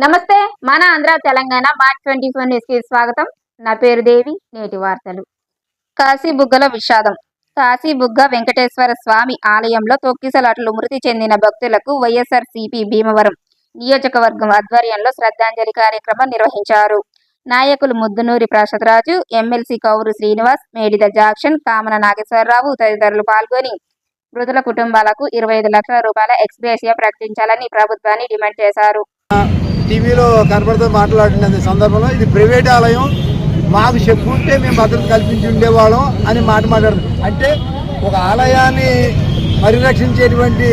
నమస్తే మన Andhra Telangana March 24 news కి స్వాగతం. నా పేరు దేవి. నేటి వార్తలు. కాశీబుగ్గల విషాదం. కాశీబుగ్గ వెంకటేశ్వర స్వామి ఆలయంలో తొక్కిసలాటలు మృతి చెందిన భక్తులకు వైఎస్ఆర్సీపీ భీమవరం నియోజకవర్గం ఆధ్వర్యంలో శ్రద్ధాంజలి కార్యక్రమం నిర్వహించారు. నాయకులు ముద్దునూరి ప్రసాదరాజు, ఎమ్మెల్సీ కౌరు శ్రీనివాస్, మేడిద జాక్సన్, కామన నాగేశ్వరరావు తదితరులు పాల్గొని మృతుల కుటుంబాలకు 25 లక్షల రూపాయల ఎక్స్గ్రేషియా ప్రకటించాలని ప్రభుత్వాన్ని డిమాండ్ చేశారు. టీవీలో కనపడుతూ మాట్లాడిన సందర్భంలో ఇది ప్రైవేట్ ఆలయం, మాకు చెప్పుకుంటే మేము భద్రత కల్పించి ఉండేవాళ్ళం అని మాట్లాడారు. అంటే ఒక ఆలయాన్ని పరిరక్షించేటువంటి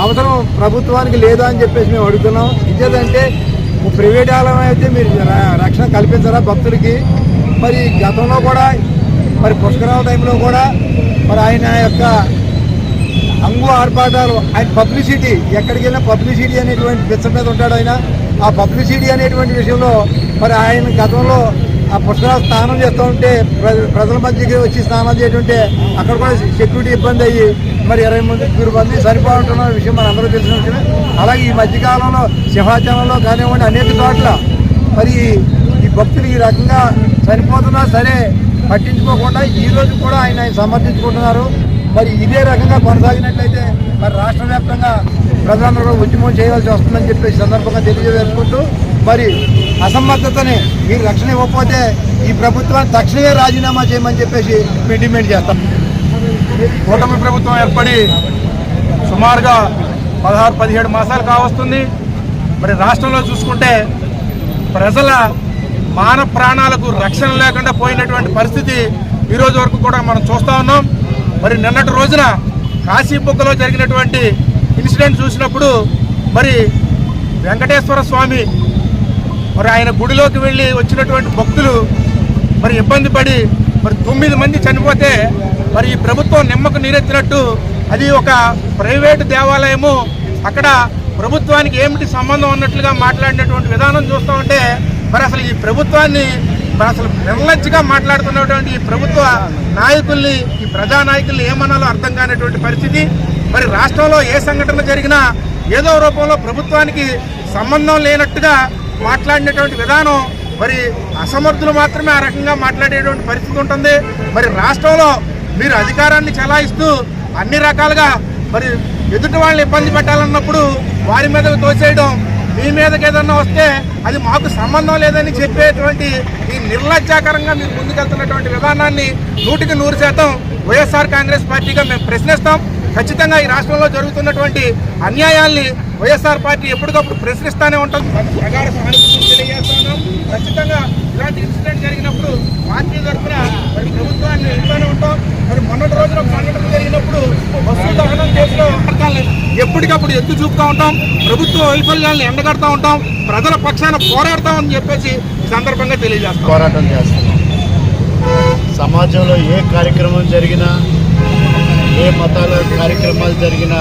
అవసరం ప్రభుత్వానికి లేదా అని చెప్పేసి మేము అడుగుతున్నాం. ఇదేంటంటే ప్రైవేట్ ఆలయం అయితే మీరు రక్షణ కల్పించారా భక్తులకి? మరి గతంలో కూడా మరి పుష్కరాల టైంలో కూడా మరి ఆయన యొక్క అంగు ఆర్పాటాలు, ఆయన పబ్లిసిటీ, ఎక్కడికి వెళ్ళినా పబ్లిసిటీ అనేటువంటి పిచ్చ మీద ఉంటాడు ఆయన. ఆ పబ్లిసిటీ అనేటువంటి విషయంలో మరి ఆయన గతంలో ఆ పుష్కరాలు స్నానం చేస్తూ ఉంటే ప్రజల మధ్యకి వచ్చి స్నానం చేయటుంటే అక్కడ కూడా సెక్యూరిటీ ఇబ్బంది అయ్యి మరి 20 మంది సరిపోతున్న విషయం మన అందరూ తెలిసిన విషయమే. అలాగే ఈ మధ్యకాలంలో సింహాచలంలో కానివ్వండి అనేక చోట్ల మరి ఈ భక్తులు ఈ రకంగా చనిపోతున్నా సరే పట్టించుకోకుండా ఈరోజు కూడా ఆయన సమర్థించుకుంటున్నారు. మరి ఇదే రకంగా కొనసాగినట్లయితే మరి రాష్ట్ర వ్యాప్తంగా ప్రజలందరూ కూడా ఉద్యమం చేయాల్సి వస్తుందని చెప్పేసి సందర్భంగా తెలియజేసుకుంటూ మరి అసమర్థతని మీరు రక్షణ ఇవ్వకపోతే ఈ ప్రభుత్వాన్ని తక్షణమే రాజీనామా చేయమని చెప్పేసి మేము డిమాండ్ చేస్తాం. కూటమి ప్రభుత్వం ఏర్పడి సుమారుగా 16-17 మాసాలు కావస్తుంది. మరి రాష్ట్రంలో చూసుకుంటే ప్రజల మాన ప్రాణాలకు రక్షణ లేకుండా పోయినటువంటి పరిస్థితి ఈరోజు వరకు కూడా మనం చూస్తూ ఉన్నాం. మరి నిన్నటి రోజున కాశీబుగ్గలో జరిగినటువంటి ఇన్సిడెంట్ చూసినప్పుడు మరి వెంకటేశ్వర స్వామి మరి ఆయన గుడిలోకి వెళ్ళి వచ్చినటువంటి భక్తులు మరి ఇబ్బంది పడి మరి 9 మంది చనిపోతే మరి ఈ ప్రభుత్వం నిమ్మకు నీరెత్తినట్టు అది ఒక ప్రైవేటు దేవాలయము, అక్కడ ప్రభుత్వానికి ఏమిటి సంబంధం అన్నట్లుగా మాట్లాడినటువంటి విధానం చూస్తూ ఉంటే మరి అసలు ఈ ప్రభుత్వాన్ని మరి అసలు నిర్లజ్జగా మాట్లాడుతున్నటువంటి ఈ ప్రభుత్వ నాయకుల్ని, ఈ ప్రజానాయకుల్ని ఏమన్నాలో అర్థం కానటువంటి పరిస్థితి. మరి రాష్ట్రంలో ఏ సంఘటన జరిగినా ఏదో రూపంలో ప్రభుత్వానికి సంబంధం లేనట్టుగా మాట్లాడినటువంటి విధానం, మరి అసమర్థులు మాత్రమే ఆ రకంగా మాట్లాడేటువంటి పరిస్థితి ఉంటుంది. మరి రాష్ట్రంలో మీరు అధికారాన్ని చెలాయిస్తూ అన్ని రకాలుగా మరి ఎదుటి వాళ్ళని ఇబ్బంది పెట్టాలన్నప్పుడు వారి మీద తోసేయడం, మీ మీదకి ఏదన్నా వస్తే అది మాకు సంబంధం లేదని చెప్పేటువంటి ఈ నిర్లజ్జాకరంగా మీరు ముందుకెళ్తున్నటువంటి విధానాన్ని 100% వైఎస్ఆర్ కాంగ్రెస్ పార్టీగా మేము ప్రశ్నిస్తాం. ఖచ్చితంగా ఈ రాష్ట్రంలో జరుగుతున్నటువంటి అన్యాయాల్ని వైఎస్ఆర్ పార్టీ ఎప్పటికప్పుడు ప్రశ్నిస్తూనే ఉంటుంది. ప్రగాఢ సానుభూతిని తెలియజేస్తున్నాం. ఖచ్చితంగా ఇలాంటి ఇన్సిడెంట్ జరిగినప్పుడు పార్టీ తరఫున మరి ప్రభుత్వాన్ని ఇంట్లోనే ఉంటాం. మరి మొన్నటి రోజున సంఘటన జరిగినప్పుడు వస్తు దహనం చేసిన ఎప్పటికప్పుడు ఎత్తు చూపుతూ ఉంటాం, ప్రభుత్వ వైఫల్యాలను ఎండగడుతూ ఉంటాం, ప్రజల పక్షాన పోరాడతామని చెప్పేసి ఈ సందర్భంగా తెలియజేస్తాం. పోరాటం చేస్తున్నాం. సమాజంలో ఏ కార్యక్రమం జరిగినా, ఏ మతాల కార్యక్రమాలు జరిగినా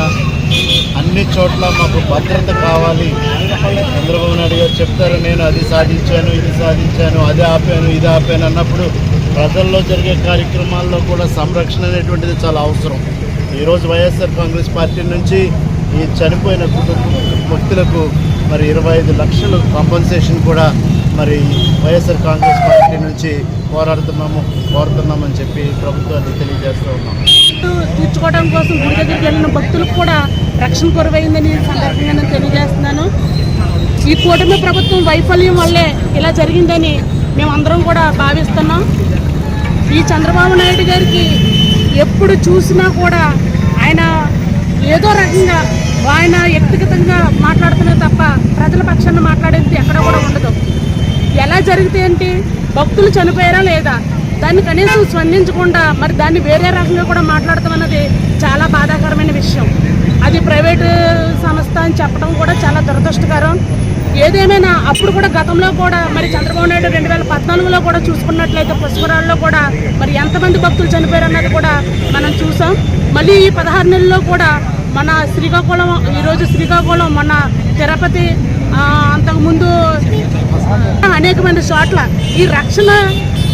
అన్ని చోట్ల మాకు భద్రత కావాలి. చంద్రబాబు నాయుడు గారు చెప్తారు, నేను అది సాధించాను, ఇది సాధించాను, అది ఆపాను, ఇది ఆపాను అన్నప్పుడు ప్రజల్లో జరిగే కార్యక్రమాల్లో కూడా సంరక్షణ అనేటువంటిది చాలా అవసరం. ఈరోజు వైఎస్ఆర్ కాంగ్రెస్ పార్టీ నుంచి ఈ చనిపోయిన వ్యక్తులకు మరి 25 లక్షలు కాంపన్సేషన్ కూడా మరి వైఎస్ఆర్ కాంగ్రెస్ పార్టీ నుంచి కోరుతున్నామని చెప్పి ప్రభుత్వాన్ని తెలియజేస్తూ ఉన్నాం. తీర్చుకోవడం కోసం గుడి దగ్గరికి వెళ్ళిన భక్తులకు కూడా రక్షణ కొరవైందని సందర్భంగా నేను తెలియజేస్తున్నాను. ఈ కూటమి ప్రభుత్వం వైఫల్యం వల్లే ఇలా జరిగిందని మేమందరం కూడా భావిస్తున్నాం. ఈ చంద్రబాబు నాయుడు గారికి ఎప్పుడు చూసినా కూడా ఆయన ఏదో రకంగా ఆయన వ్యక్తిగతంగా మాట్లాడుతున్నా తప్ప ప్రజల పక్షాన మాట్లాడేది ఎక్కడ కూడా ఉండదు. ఎలా జరిగితే ఏంటి, భక్తులు చనిపోయారా లేదా దాన్ని కనీసం స్పందించకుండా మరి దాన్ని వేరే రకంగా కూడా మాట్లాడటం అన్నది చాలా బాధాకరమైన విషయం. అది ప్రైవేటు సంస్థ అని చెప్పడం కూడా చాలా దురదృష్టకరం. ఏదేమైనా అప్పుడు కూడా గతంలో కూడా మరి చంద్రబాబు నాయుడు 2014లో కూడా చూసుకున్నట్లయితే పుష్కరాల్లో కూడా మరి ఎంతమంది భక్తులు చనిపోయారు అన్నది కూడా మనం చూసాం. మళ్ళీ ఈ 16 నెలల్లో కూడా మన శ్రీకాకుళం, ఈరోజు శ్రీకాకుళం, మన తిరుపతి, అంతకుముందు అనేకమైన చోట్ల ఈ రక్షణ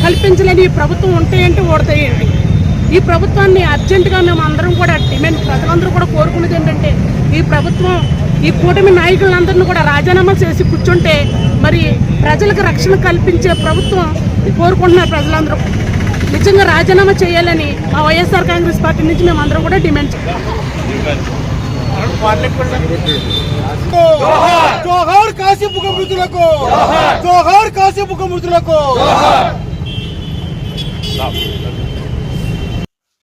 కల్పించలేని ఈ ప్రభుత్వం ఉంటే ఏంటి, ఓడతాయేంటి? ఈ ప్రభుత్వాన్ని అర్జెంటుగా మేము అందరం కూడా డిమాండ్, ప్రజలందరూ కూడా కోరుకునేది ఏంటంటే ఈ ప్రభుత్వం ఈ కూటమి నాయకులందరినీ కూడా రాజీనామా చేసి కూర్చుంటే మరి ప్రజలకు రక్షణ కల్పించే ప్రభుత్వం కోరుకుంటున్నారు ప్రజలందరూ. నిజంగా రాజీనామా చేయాలని మా వైఎస్ఆర్ కాంగ్రెస్ పార్టీ నుంచి మేము అందరం కూడా డిమాండ్ చేస్తాం. జోహార్ కాశీబుగ్గ మృతులకు, జోహార్ కాశీబుగ్గ మృతులకు.